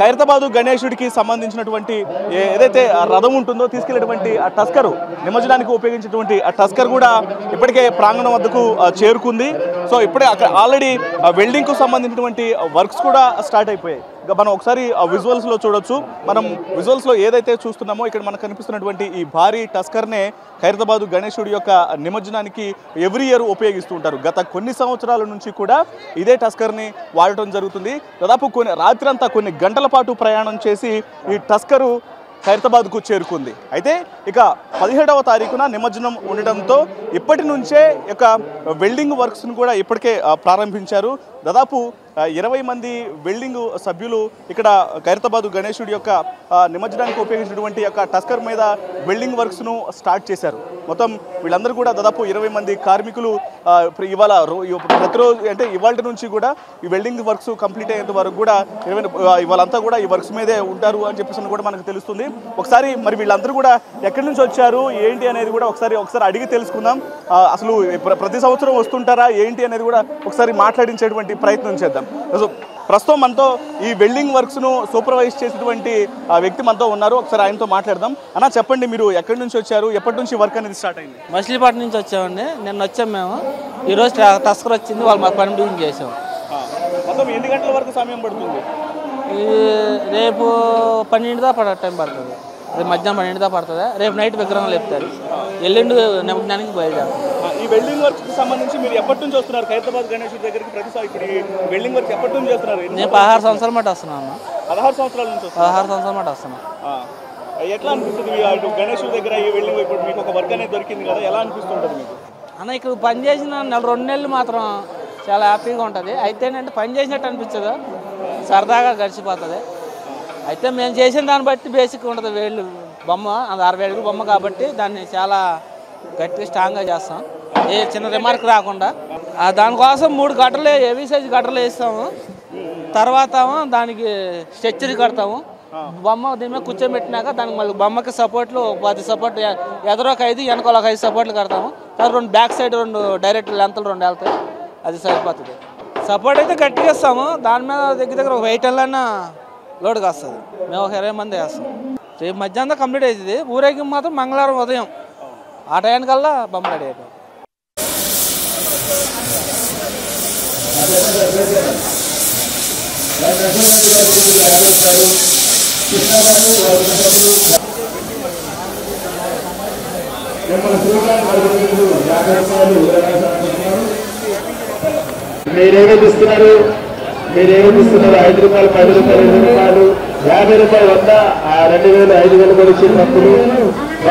ఖైరతాబాదు గణేశుడికి సంబంధించినటువంటి ఏదైతే రథం ఉంటుందో తీసుకెళ్లేటువంటి ఆ టస్కర్ నిమజ్జనానికి ఉపయోగించేటువంటి ఆ టస్కర్ కూడా ఇప్పటికే ప్రాంగణం వద్దకు చేరుకుంది. సో ఇప్పుడే అక్కడ ఆల్రెడీ వెల్డింగ్ కు సంబంధించినటువంటి వర్క్స్ కూడా స్టార్ట్ అయిపోయాయి. మనం ఒకసారి విజువల్స్ లో చూడొచ్చు. మనం విజువల్స్ లో ఏదైతే చూస్తున్నామో ఇక్కడ మనకు కనిపిస్తున్నటువంటి ఈ భారీ టస్కర్నే ఖైరతాబాదు గణేశుడి యొక్క నిమజ్జనానికి ఎవ్రీ ఇయర్ ఉపయోగిస్తూ ఉంటారు. గత కొన్ని సంవత్సరాల నుంచి కూడా ఇదే టస్కర్ని వాడటం జరుగుతుంది. దాదాపు రాత్రంతా కొన్ని గంటల పాటు ప్రయాణం చేసి ఈ టస్కరు ఖైరతాబాద్కు చేరుకుంది. అయితే ఇక 17వ తారీఖున నిమజ్జనం ఉండటంతో ఇప్పటి నుంచే ఇక వెల్డింగ్ వర్క్స్ను కూడా ఇప్పటికే ప్రారంభించారు. దాదాపు 20 మంది వెల్డింగ్ సభ్యులు ఇక్కడ ఖైరతాబాదు గణేశుడి యొక్క నిమజ్జనానికి ఉపయోగించినటువంటి యొక్క టస్కర్ మీద వెల్డింగ్ వర్క్స్ను స్టార్ట్ చేశారు. మొత్తం వీళ్ళందరూ కూడా దాదాపు 20 మంది కార్మికులు ఇవాళ ప్రతిరోజు అంటే ఇవాళ నుంచి కూడా ఈ వెల్డింగ్ వర్క్స్ కంప్లీట్ అయ్యేంత వరకు కూడా ఇవాళంతా కూడా ఈ వర్క్స్ మీదే ఉంటారు అని చెప్పేసి కూడా మనకు తెలుస్తుంది. ఒకసారి మరి వీళ్ళందరూ కూడా ఎక్కడి నుంచి వచ్చారు ఏంటి అనేది కూడా ఒకసారి అడిగి తెలుసుకుందాం. అసలు ప్రతి సంవత్సరం వస్తుంటారా ఏంటి అనేది కూడా ఒకసారి మాట్లాడించేటువంటి ప్రయత్నం చేద్దాం. ప్రస్తుతం మనతో ఈ వెల్డింగ్ వర్క్స్ ను సూపర్వైజ్ చేసేటువంటి వ్యక్తి మనతో ఉన్నారు. ఒకసారి ఆయనతో మాట్లాడదాం. అన్న చెప్పండి, మీరు ఎక్కడి నుంచి వచ్చారు, ఎప్పటి నుంచి వర్క్ అనేది స్టార్ట్ అయింది? మచిలీపట్నం నుంచి వచ్చామండి. నిన్న వచ్చాము మేము. ఈరోజు టస్కర్ వచ్చింది, వాళ్ళు మాకు పని బిగింగ్ చేసాం. మొత్తం ఎన్ని గంటల వరకు సమయం పడుతుంది? రేపు 12 దాకా టైం పడుతుంది. రేపు మధ్యాహ్నం 12 దాకా పడుతుంది. రేపు నైట్ విగ్రహం లేపుతారు. ఎల్లుండి నిమజ్జనానికి బయలుదేరు. ఈ వెల్డింగ్ వర్క్స్ కి సంబంధించి మీరు ఎప్పటి నుంచి వస్తున్నారు ఖైరతాబాద్ గణేశుడి దగ్గరికి? ప్రతిసారి ఇప్పుడు ఈ వెల్డింగ్ వర్క్ ఎప్పటి నుంచి చేస్తున్నారు? నేను 16 సంవత్సరాల మాట వస్తున్నాను. 16 సంవత్సరాల నుంచి? 16 సంవత్సరాల మాట వస్తున్నాను. ఎట్లా అనిపిస్తుంది అటు గణేశుడి దగ్గర ఈ వెల్డింగ్ ఇప్పుడు మీకు ఒక వర్క్ అనేది దొరికింది కదా, ఎలా అనిపిస్తుంటుంది మీకు? అన్న ఇక్కడ పని చేసిన 2 నెలలు మాత్రం చాలా హ్యాపీగా ఉంటుంది. అయితే ఏంటంటే పని చేసినట్టు అనిపించదు, సరదాగా గడిచిపోతుంది. అయితే మేము చేసిన దాన్ని బట్టి బేసిక్ ఉంటుంది. వేళ్ళు బొమ్మ 60 వేలు బొమ్మ కాబట్టి దాన్ని చాలా గట్టిగా స్ట్రాంగ్గా చేస్తాం, ఏ చిన్న రిమార్క్ రాకుండా. దానికోసం 3 గట్టలు హెవీ సైజ్ గట్టలు వేస్తాము. తర్వాత దానికి స్ట్రెచ్చర్ కడతాము. బొమ్మ దీని మీద కూర్చోబెట్టినాక దానికి మళ్ళీ బొమ్మకి సపోర్ట్లు 10 సపోర్ట్, ఎదురొక 5 వెనకాల 5 సపోర్ట్లు కడతాము. తర్వాత 2 బ్యాక్ సైడ్ 2 డైరెక్ట్ లెంత్లు 2 వెళ్తాయి, అది సరిపోతుంది. సపోర్ట్ అయితే గట్టిగా ఇస్తాము. దాని మీద దగ్గర ఒక 8 టన్నులైనా లోడ్గా వస్తుంది. మేము ఒక 20 మంది వేస్తాం. రేపు మధ్యాహ్నం కంప్లీట్ అవుతుంది. ఊరేగింపు మాత్రం మంగళవారం ఉదయం ఆ టైంకల్లా బొమ్మ రెడీ అయిపోయింది. మీరేమిస్తున్నారు 5 రూపాయలు, 10 రూపాయలు, 20 రూపాయలు, 50 రూపాయలు 100, 2000, 5000 కూడా ఇచ్చిన తప్పులు